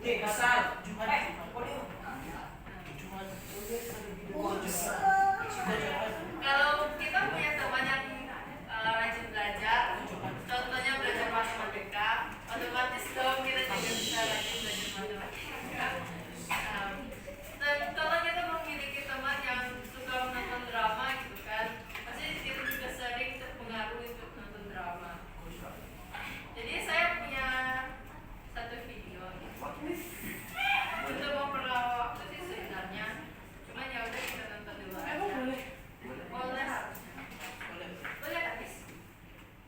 Kasal. Kalau kita punya teman yang rajin belajar, contohnya belajar matematika, otomatis dong kita juga bisa rajin belajar matematika. Dan kalau kita memiliki teman yang suka menonton drama gitu kan, pasti kita juga sering terpengaruh untuk nonton drama. Jadi saya punya satu video untuk memperlama waktu sih sebenarnya, cuman ya udah kita nonton dulu aja. Boleh harusnya. Boleh habis.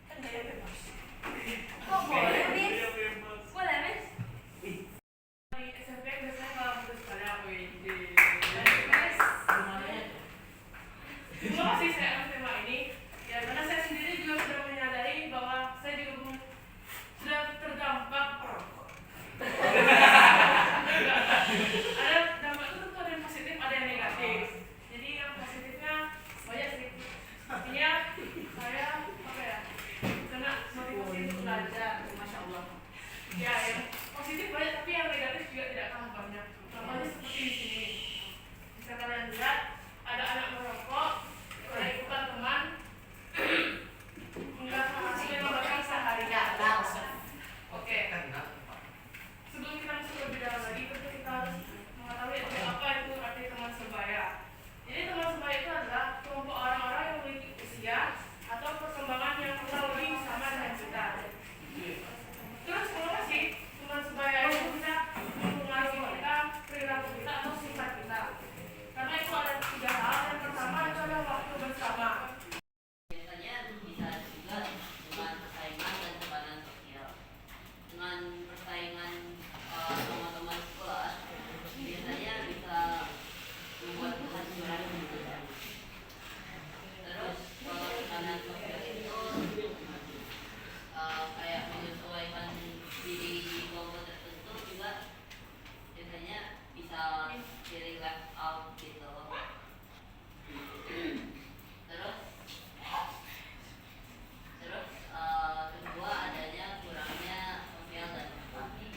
Kan gaya bebas. Kok boleh bis? Boleh bis? Di SMP biasanya kalau putus sekolah aku di dulu masih saya akan tema ini ya, karena saya sendiri juga sudah menyadari bahwa saya juga sudah terdampak ada dampak itu tuh ada yang positif ada yang negatif. Jadi yang positifnya banyak sih, artinya saya apa ya, kena motivasi untuk belajar, masya Allah ya. Yang positif banyak tapi yang negatif juga tidak kalah banyak. Contohnya seperti di sini bisa kalian lihat ada anak merokok oleh ikutan teman enggak hasil 5 kali sehari. Oke, sebelum kita masuk lebih dalam lagi, tentu kita harus mengetahui apa itu arti teman sebaya. Jadi teman sebaya itu adalah kelompok orang-orang yang memiliki usia atau perkembangan yang kurang lebih sama dengan kita. Terus kenapa sih teman sebaya itu bisa mempengaruhi kita, perilaku kita atau sifat kita? Karena itu ada 3 hal. Yang pertama itu adalah waktu bersama. Biasanya bisa juga dengan persaingan dan tekanan sosial. Dengan persaingan teman-teman sekolah, biasanya bisa membuat kehancuran hidup. Terus kalau tekanan sosial itu kayak menyesuaikan diri di kelompok tertentu juga biasanya bisa feeling left out gitu. Terus kedua adanya kurangnya sosial dan empati.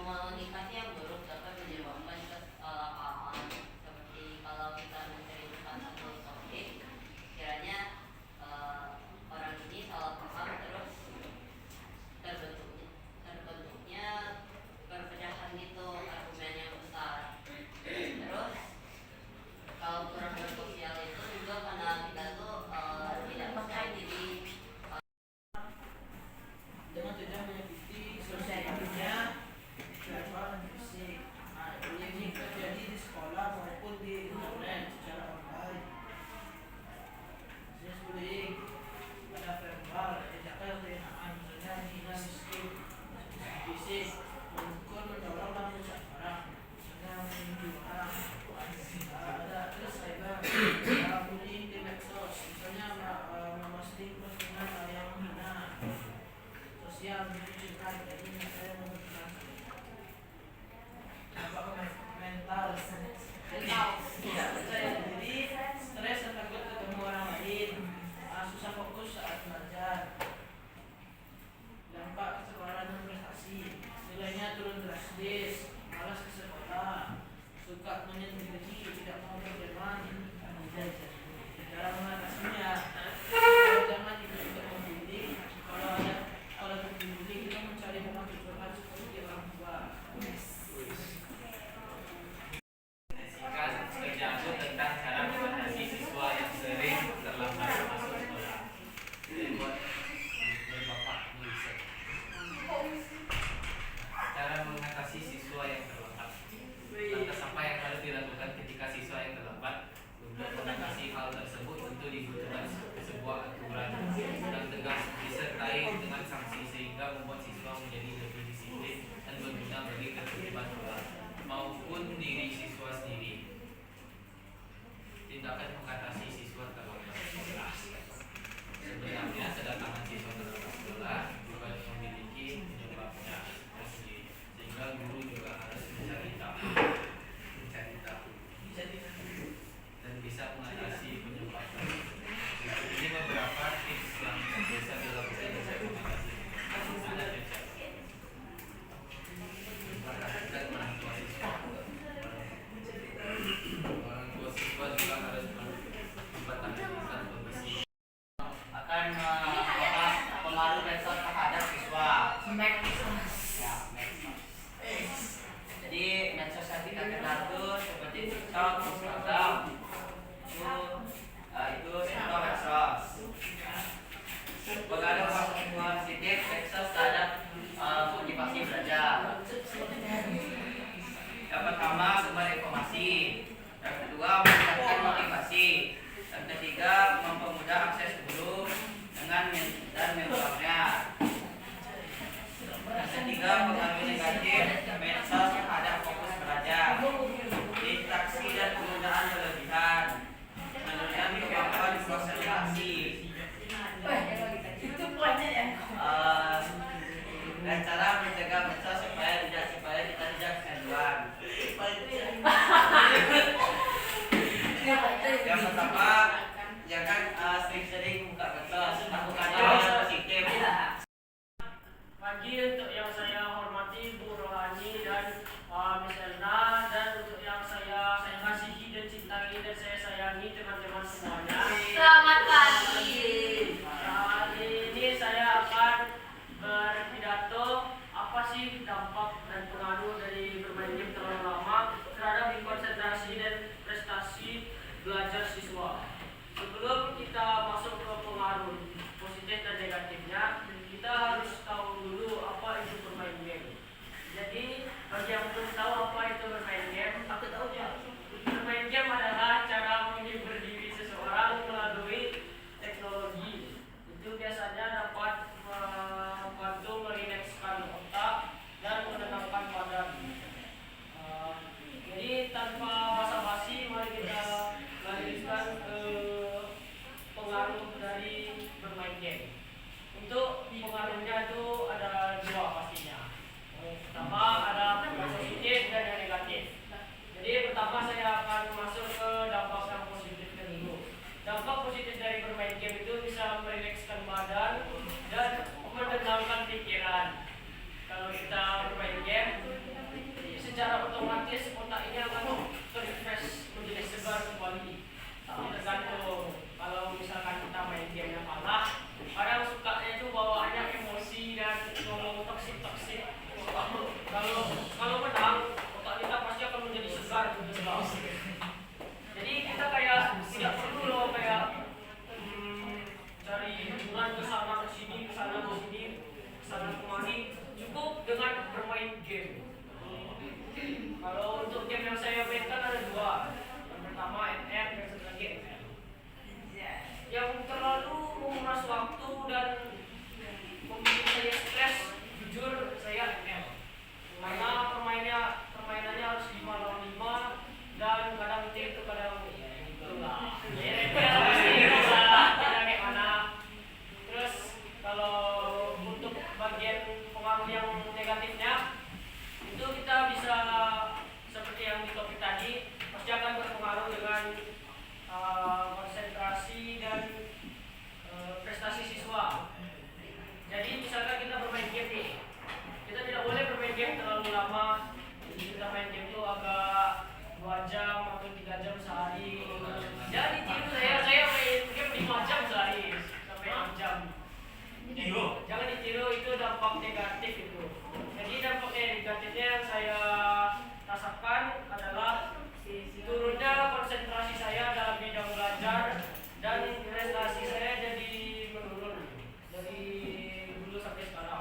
Komunikasi yang buruk dapat menyebabkan kesalahpahaman, seperti kalau kita menceritakan satu topik, kiranya orang ini salah paham, terus terbentuknya perpecahan gitu, argumen yang besar. Terus kalau kurang bersosial itu juga karena kita tuh tidak percaya diri. Dengan tidak mengikuti sosialisasinya pelajaran fisik. Nah, ini terjadi di sekolah maupun di internet secara online. Saya bullying pada verbal, ejakan kehinaan, misalnya hina miskin, fisik, memukul, mendorong dan merusak barang, misalnya menunjuk orang. Ada terus cyber, bullying di medsos, misalnya memposting postingan yang menghina. Sosial menyucikan, jadi saya membutuhkan mental tidak percaya diri, stres dan takut ketemu orang lain, susah fokus saat belajar, dampak kesekolah dan prestasi, nilainya turun drastis, malas ke sekolah, suka menyendiri, tidak mau berteman, cara mengatasinya, jangan ikut membuli. Kalau terbuli kita mencari teman curhat seperti orang tua. Kerja aku tentang Ya, medsos. Jadi medsos yang kita kenal tuh seperti TikTok, Instagram, itu semua medsos. Pengaruh positif medsos terhadap motivasi belajar. Yang pertama, sumber informasi. Yang kedua, meningkatkan motivasi. Yang ketiga, mempermudah akses guru dan membernya. Yang ketiga, pengaruh negatif medsos terhadap fokus belajar. Distraksi dan penggunaan berlebihan. Menurunkan kemampuan konsentrasi. Dan cara mencegah medsos supaya kita tidak kecanduan. Yang pertama, jangan sering-sering buka medsos, lakukan hal yang positif. Pagi untuk yang saya hormati Bu Rohani dan Miss Elna, dan untuk yang saya kasihi dan cintai dan saya sayangi teman-teman semuanya. Selamat pagi. Hari ini saya akan berpidato apa sih dampak dan pengaruh dari bermain game terlalu lama terhadap konsentrasi dan prestasi belajar siswa. Sebelum kita masuk ke pengaruh positif dan negatifnya, kita harus tahu dulu apa itu bermain game. Jadi bagi yang belum tahu apa itu bermain game, aku tahu ya. Bermain game adalah cara menghibur diri seseorang melalui teknologi. Itu biasanya dapat membantu merilekskan otak dan menenangkan badan. Jadi tanpa basa-basi, mari kita lanjutkan ke pengaruh dari bermain game. Untuk pengaruhnya itu ada dua pastinya. Pertama ada positif dan yang negatif. Jadi pertama saya akan masuk ke dampak yang positif dulu. Dampak positif dari bermain game itu bisa merilekskan badan dan menenangkan pikiran. Kalau kita bermain game, secara otomatis otak ini akan terrefresh menjadi segar kembali. Tapi tergantung, kalau misalkan kita main game yang kalah, kadang sukanya itu bawaannya emosi dan ngomong toksik. Kalau menang, otak kita pasti akan menjadi segar. Jadi kita kayak tidak perlu loh kayak cari hiburan ke sana ke sini, ke sana ke sini, ke sana kemari. Cukup dengan bermain game. Kalau untuk game yang saya mainkan ada dua. Yang pertama MM, yang satu lagi ML. Yang terlalu menguras waktu dan membuat saya stres, jujur saya ML. Karena permainannya harus 5 lawan 5 dan kadang itu kadang itulah. Tidak kayak mana. Terus kalau untuk bagian pengaruh yang negatifnya, itu kita bisa seperti yang di topik tadi, pasti akan berpengaruh dengan konsentrasi dan prestasi siswa. Jadi misalkan kita bermain game nih, kita tidak boleh bermain game terlalu lama. Jadi kita main game itu agak 2 jam atau 3 jam sehari. Jadi tiru saya main game 5 jam sehari sampai 6 jam. Jangan ditiru, itu dampak negatif itu. Jadi dampak negatifnya yang saya rasakan adalah turunnya konsentrasi saya dalam bidang belajar dan prestasi saya jadi menurun dari dulu sampai sekarang.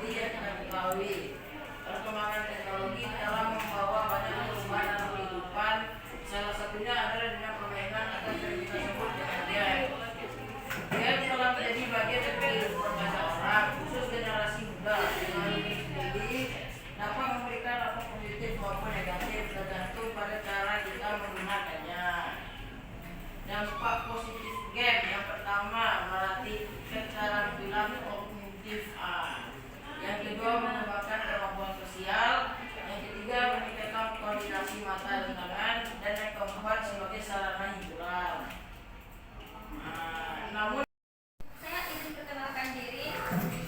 Seperti yang kita ketahui, perkembangan teknologi telah membawa banyak perubahan dalam kehidupan. Salah satunya adalah dengan permainan atau yang kita sebut dengan game. Game telah menjadi bagian dari kehidupan banyak orang, khusus generasi muda. Dengan ini sendiri dapat memberikan dampak positif maupun negatif tergantung pada cara kita menggunakannya. Dampak positif game yang pertama, melatih keterampilan kognitif. Yang kedua, mengembangkan kemampuan sosial. Yang ketiga, meningkatkan koordinasi mata dan tangan. Dan yang keempat, sebagai sarana hiburan. Namun Saya izin perkenalkan diri.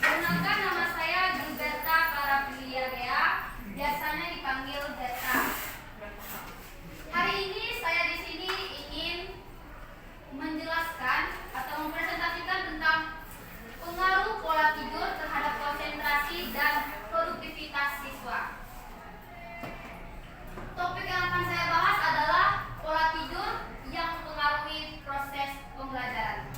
Perkenalkan, nama saya Gilberta Carapilia Bea, biasanya dipanggil Zeta. Hari ini saya di sini ingin menjelaskan atau mempresentasikan tentang pengaruh pola tidur terhadap konsentrasi dan produktivitas siswa. Topik yang akan saya bahas adalah pola tidur yang mempengaruhi proses pembelajaran.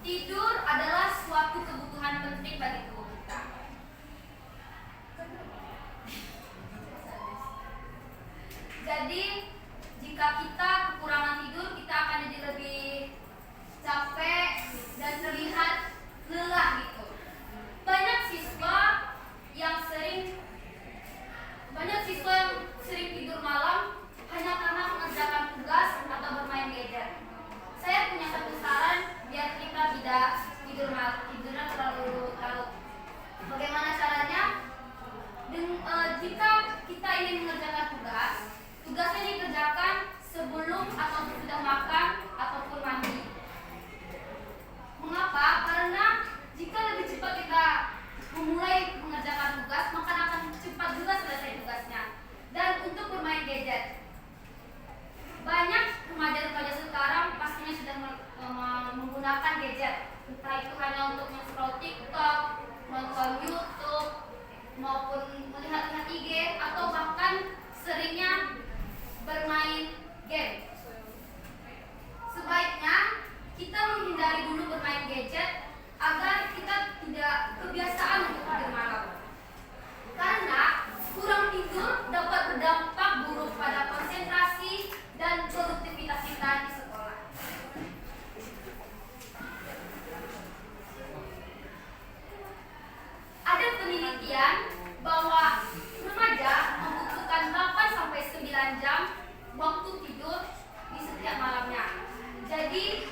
Tidur adalah suatu kebutuhan penting bagi tubuh kita. Jadi, jika kita kekurangan tidur, kita akan jadi lebih capek dan terlihat lelah gitu. Banyak siswa yang sering tidur malam hanya karena mengerjakan tugas atau bermain gadget. Saya punya satu saran biar kita tidak tidurnya terlalu larut. Bagaimana caranya? Jika kita ingin mengerjakan tugasnya dikerjakan sebelum atau sudah makan ataupun mandi. Mengapa? Karena jika lebih cepat kita memulai mengerjakan tugas, maka akan cepat juga selesai tugasnya. Dan untuk bermain gadget, banyak remaja-remaja sekarang pastinya sudah menggunakan gadget, entah itu hanya untuk men-scroll TikTok, nonton YouTube, maupun melihat-lihat IG, atau bahkan seringnya bermain game. Sebaiknya kita menghindari dulu bermain gadget agar kita tidak kebiasaan untuk tidur malam. Karena kurang tidur dapat berdampak buruk pada konsentrasi dan produktivitas kita di sekolah. Ada penelitian bahwa remaja membutuhkan 8-9 jam waktu tidur di setiap malamnya. Jadi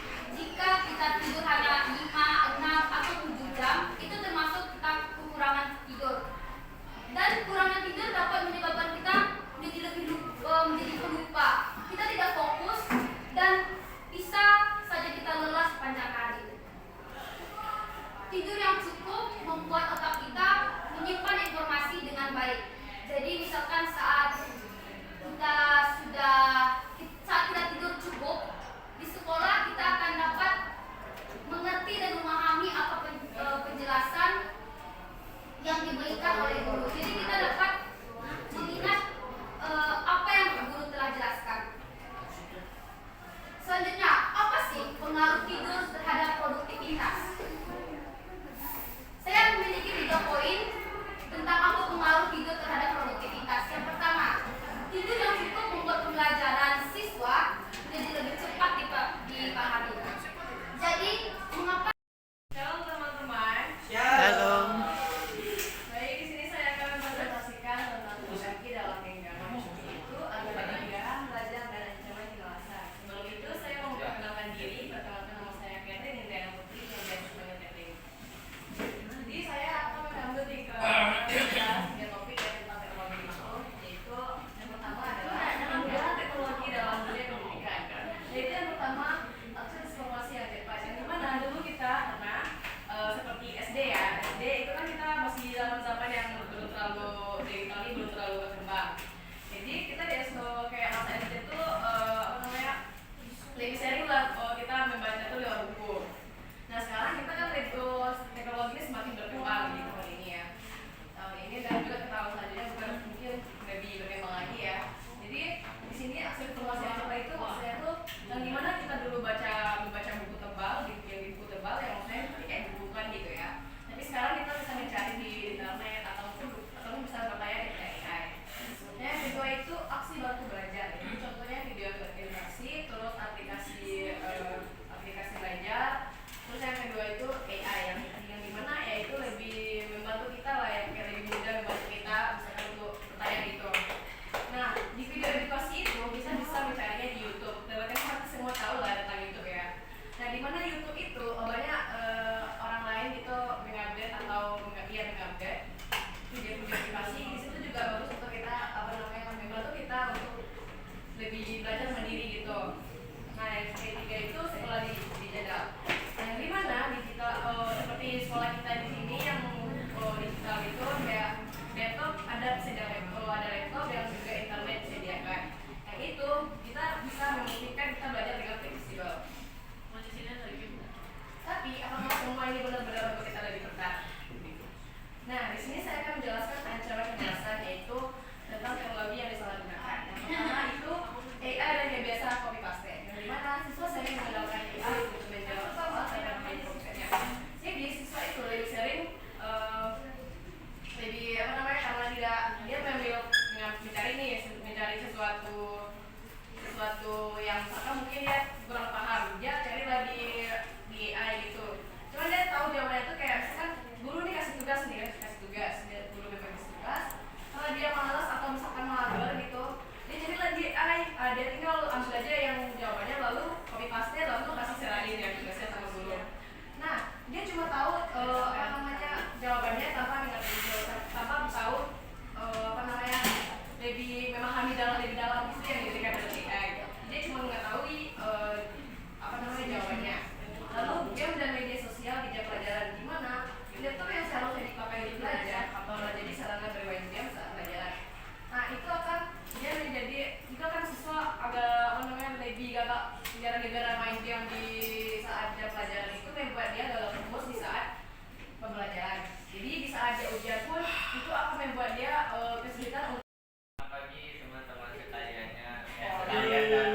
saat dia ujian pun itu akan membuat dia kesulitan untuk Selamat pagi teman-teman sekaliannya, sekalian dan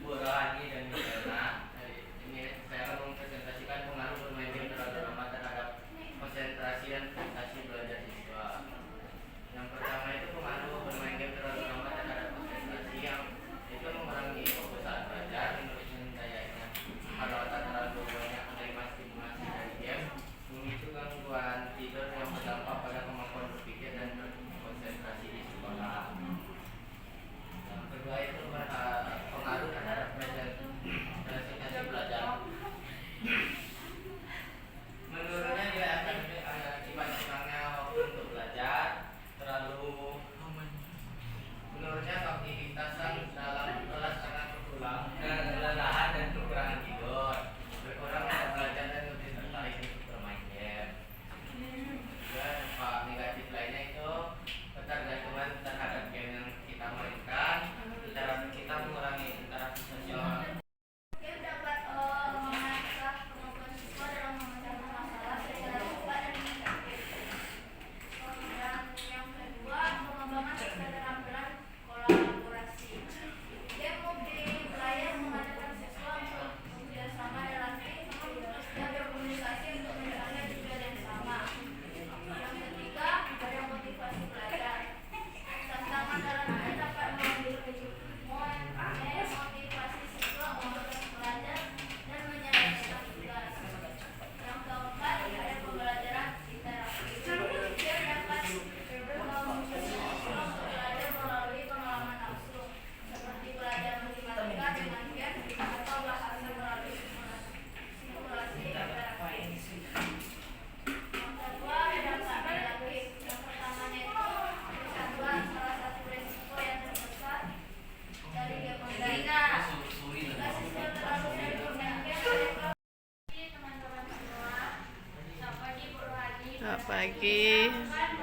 Bu Rohani dan Bu Elna. Hari ini saya akan mempresentasikan pengaruh bermain game terlalu lama terhadap konsentrasi dan prestasi belajar siswa. Yang pertama itu pengaruh bermain game terlalu lama terhadap konsentrasi, yang itu mengurangi fokus saat belajar. Menurut penelitiannya, kalau otak terlalu banyak menerima stimulasi dari game memicu gangguan tidur yang berdampak pada kemampuan berpikir dan konsentrasi di sekolah. Yang kedua itu pengaruh terhadap presentasi belajar. Menurutnya dia akan ada akibat kurangnya waktu untuk belajar, menurutnya keaktifitasan dalam kelas karena berulang, kelelahan dan kekurangan tidur, berkurang untuk belajar dan lebih tertarik untuk bermain game. Juga dampak negatif lainnya itu ketergantungan terhadap game yang kita mainkan, kita mengurangi interaksi sosial. Game dapat mengasah kemampuan siswa dalam memecahkan masalah secara cepat dan efektif. Dan yang kedua, pengembangan keterampilan kolaborasi. Game multiplayer mengadakan siswa untuk bekerjasama dalam tim dan berkomunikasi untuk mencapai tujuan yang sama. Yang ketiga, ada motivasi belajar. Tantangan dalam game dapat memotivasi siswa untuk terus belajar dan menyelesaikan tugas. Yang keempat, ada pembelajaran interaktif. Game dapat memungkinkan siswa untuk belajar melalui pengalaman langsung, seperti belajar matematika dengan game atau bahasa melalui simulasi interaktif. Yang kedua, ada dampak negatif. Yang pertamanya itu kecanduan, salah satu resiko yang terbesar dari game online. Jika siswa terlalu sering bermain game, mereka teman-teman semua. Selamat pagi Bu Rohani. Selamat pagi. Saya akan